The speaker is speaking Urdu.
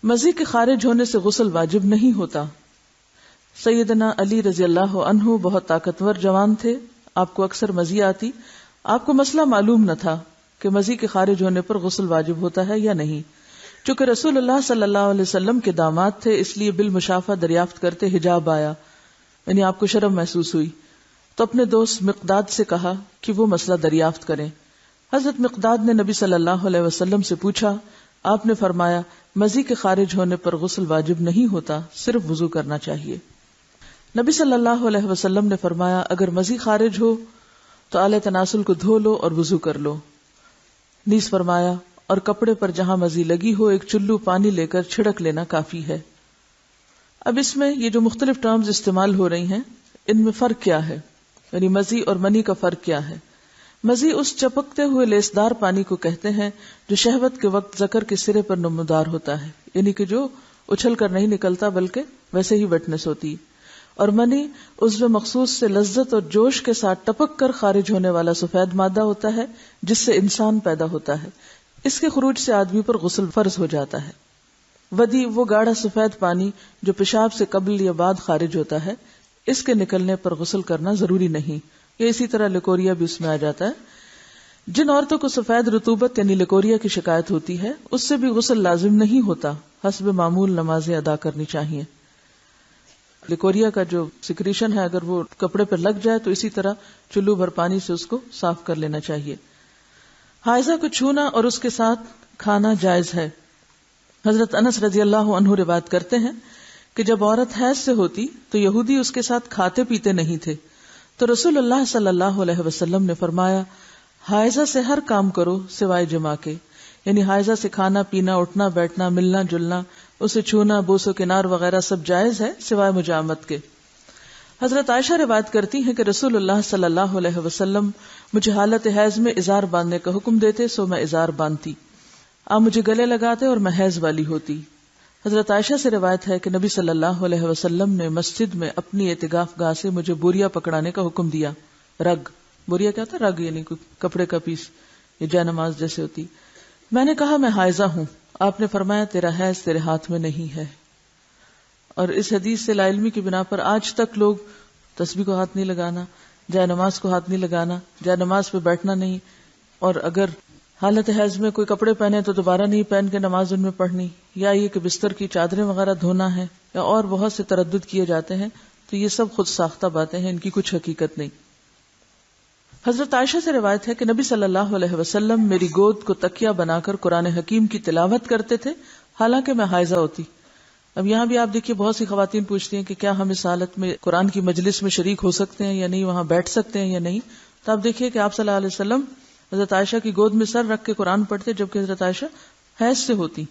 مزی کے خارج ہونے سے غسل واجب نہیں ہوتا. سیدنا علی رضی اللہ عنہ بہت طاقتور جوان تھے، آپ کو اکثر مزی آتی. آپ کو مسئلہ معلوم نہ تھا کہ مزی کے خارج ہونے پر غسل واجب ہوتا ہے یا نہیں. چونکہ رسول اللہ صلی اللہ علیہ وسلم کے داماد تھے، اس لیے بالمشافہ دریافت کرتے حجاب آیا، یعنی آپ کو شرم محسوس ہوئی. تو اپنے دوست مقداد سے کہا کہ وہ مسئلہ دریافت کریں. حضرت مقداد نے نبی صلی اللہ علیہ وسلم سے پوچھا. آپ نے فرمایا مزی کے خارج ہونے پر غسل واجب نہیں ہوتا، صرف وضو کرنا چاہیے. نبی صلی اللہ علیہ وسلم نے فرمایا اگر مزی خارج ہو تو آلہ تناسل کو دھو لو اور وضو کر لو. نیز فرمایا اور کپڑے پر جہاں مزی لگی ہو ایک چلو پانی لے کر چھڑک لینا کافی ہے. اب اس میں یہ جو مختلف ٹرمز استعمال ہو رہی ہیں ان میں فرق کیا ہے، یعنی مزی اور منی کا فرق کیا ہے. مزی اس چپکتے ہوئے لیسدار پانی کو کہتے ہیں جو شہوت کے وقت ذکر کے سرے پر نمودار ہوتا ہے، یعنی کہ جو اچھل کر نہیں نکلتا بلکہ ویسے ہی ویٹنس ہوتی. اور منی عضو مخصوص سے لذت اور جوش کے ساتھ ٹپک کر خارج ہونے والا سفید مادہ ہوتا ہے جس سے انسان پیدا ہوتا ہے. اس کے خروج سے آدمی پر غسل فرض ہو جاتا ہے. ودی وہ گاڑھا سفید پانی جو پیشاب سے قبل یا بعد خارج ہوتا ہے، اس کے نکلنے پر غسل کرنا ضروری نہیں. یا اسی طرح لیکوریا بھی اس میں آ جاتا ہے. جن عورتوں کو سفید رطوبت یعنی لیکوریا کی شکایت ہوتی ہے اس سے بھی غسل لازم نہیں ہوتا، حسب معمول نمازیں ادا کرنی چاہیے. لیکوریا کا جو سیکریشن ہے اگر وہ کپڑے پر لگ جائے تو اسی طرح چلو بھر پانی سے اس کو صاف کر لینا چاہیے. حائضہ کو چھونا اور اس کے ساتھ کھانا جائز ہے. حضرت انس رضی اللہ عنہ روایت کرتے ہیں کہ جب عورت حیض سے ہوتی تو یہودی اس کے ساتھ کھاتے پیتے نہیں تھے، تو رسول اللہ صلی اللہ علیہ وسلم نے فرمایا حائضہ سے ہر کام کرو سوائے جماع کے، یعنی حائضہ سے کھانا پینا، اٹھنا بیٹھنا، ملنا جلنا، اسے چھونا، بوس و کنار وغیرہ سب جائز ہے سوائے مجامت کے. حضرت عائشہ روایت کرتی ہیں کہ رسول اللہ صلی اللہ علیہ وسلم مجھے حالت حیض میں ازار باندھنے کا حکم دیتے سو میں ازار باندھتی. آپ مجھے گلے لگاتے اور میں حیض والی ہوتی. حضرت عائشہ سے روایت ہے کہ نبی صلی اللہ علیہ وسلم نے مسجد میں اپنی اعتکاف گاہ سے مجھے بوریا پکڑانے کا حکم دیا. رگ، بوریا کیا ہوتا ہے؟ رگ یعنی کپڑے کا پیس، یہ جے نماز جیسے ہوتی. میں نے کہا میں حائضہ ہوں. آپ نے فرمایا تیرا حیض تیرے ہاتھ میں نہیں ہے. اور اس حدیث سے لا علمی کی بنا پر آج تک لوگ تسبیح کو ہاتھ نہیں لگانا، جے نماز کو ہاتھ نہیں لگانا، جے نماز پہ بیٹھنا نہیں، اور اگر حالت حیض میں کوئی کپڑے پہنے تو دوبارہ نہیں پہن کے نماز ان میں پڑھنی، یا یہ کہ بستر کی چادریں وغیرہ دھونا ہے، یا اور بہت سے تردد کیے جاتے ہیں. تو یہ سب خود ساختہ باتیں ہیں، ان کی کچھ حقیقت نہیں. حضرت عائشہ سے روایت ہے کہ نبی صلی اللہ علیہ وسلم میری گود کو تکیہ بنا کر قرآن حکیم کی تلاوت کرتے تھے حالانکہ میں حائضہ ہوتی. اب یہاں بھی آپ دیکھیے بہت سی خواتین پوچھتی ہیں کہ کیا ہم اس حالت میں قرآن کی مجلس میں شریک ہو سکتے ہیں یا نہیں، وہاں بیٹھ سکتے ہیں یا نہیں. تو آپ دیکھیے کہ آپ صلی اللہ علیہ وسلم حضرت عائشہ کی گود میں سر رکھ کے قرآن پڑھتے جبکہ حضرت عائشہ حیض سے ہوتی.